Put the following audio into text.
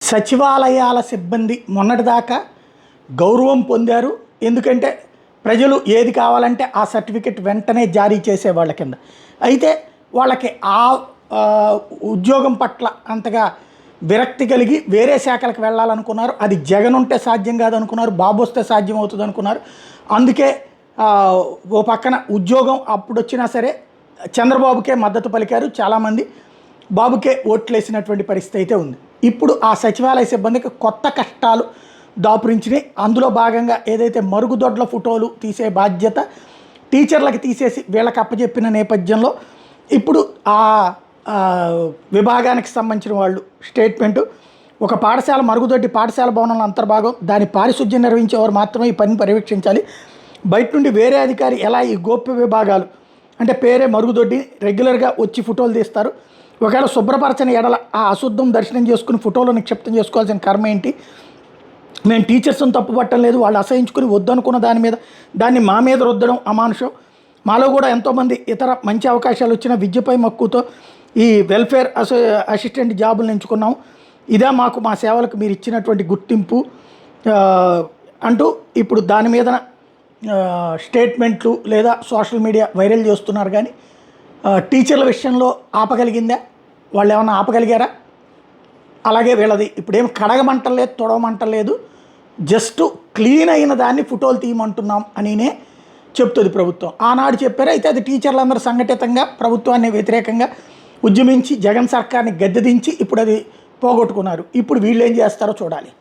సచివాలయాల సిబ్బంది మొన్నటిదాకా గౌరవం పొందారు. ఎందుకంటే ప్రజలు ఏది కావాలంటే ఆ సర్టిఫికెట్ వెంటనే జారీ చేసే వాళ్ళ కింద. అయితే వాళ్ళకి ఉద్యోగం పట్ల అంతగా విరక్తి కలిగి వేరే శాఖలకు వెళ్ళాలనుకున్నారు. అది జగన్ ఉంటే సాధ్యం కాదనుకున్నారు, బాబు వస్తే సాధ్యం అవుతుంది అనుకున్నారు. అందుకే ఓ పక్కన ఉద్యోగం అప్పుడు వచ్చినా సరే చంద్రబాబుకే మద్దతు పలికారు చాలామంది, బాబుకే ఓట్లేసినటువంటి పరిస్థితి అయితే ఉంది. ఇప్పుడు ఆ సచివాలయ సిబ్బందికి కొత్త కష్టాలు దాపురించినాయి. అందులో భాగంగా ఏదైతే మరుగుదొడ్ల ఫోటోలు తీసే బాధ్యత టీచర్లకు తీసేసి వీళ్ళకి అప్పచెప్పిన నేపథ్యంలో ఇప్పుడు ఆ విభాగానికి సంబంధించిన వాళ్ళు స్టేట్మెంటు, ఒక పాఠశాల మరుగుదొడ్డి పాఠశాల భవనంలో అంతర్భాగం, దాని పారిశుధ్యం నిర్వహించేవారు మాత్రమే ఈ పనిని పర్యవేక్షించాలి. బయట నుండి వేరే అధికారి ఎలా ఈ గోప్య విభాగాలు అంటే పేరే మరుగుదొడ్డి రెగ్యులర్గా వచ్చి ఫోటోలు తీస్తారు. ఒకవేళ శుభ్రపరచని ఎడల ఆ అశుద్ధం దర్శనం చేసుకుని ఫోటోలు నిక్షిప్తం చేసుకోవాల్సిన కర్మ ఏంటి? మేము టీచర్స్ని తప్పుపట్టం లేదు, వాళ్ళు అసహించుకుని వద్దనుకున్న దాన్ని మా మీద రుద్దడం అమానుషం. మాలో కూడా ఎంతోమంది ఇతర మంచి అవకాశాలు వచ్చిన విద్యపై మక్కువతో ఈ వెల్ఫేర్ అసిస్టెంట్ జాబులు ఎంచుకున్నాం. ఇదే మాకు మా సేవలకు మీరు ఇచ్చినటువంటి గుర్తింపు అంటూ ఇప్పుడు దాని మీద స్టేట్మెంట్లు లేదా సోషల్ మీడియా వైరల్ చేస్తున్నారు. కానీ టీచర్ల విషయంలో ఆపగలిగిందా? వాళ్ళు ఏమన్నా ఆపగలిగారా? అలాగే వీళ్ళది ఇప్పుడేం కడగమంటలేదు, తొడవమంటలేదు, జస్ట్ క్లీన్ అయిన దాన్ని ఫోటోలు తీయమంటున్నాం అనినే చెప్తుంది ప్రభుత్వం. ఆనాడు చెప్పారు. అయితే అది టీచర్లందరూ సంఘటితంగా ప్రభుత్వాన్ని వ్యతిరేకంగా ఉద్యమించి జగన్ సర్కార్ని గద్దెదించి ఇప్పుడు అది పోగొట్టుకున్నారు. ఇప్పుడు వీళ్ళు ఏం చేస్తారో చూడాలి.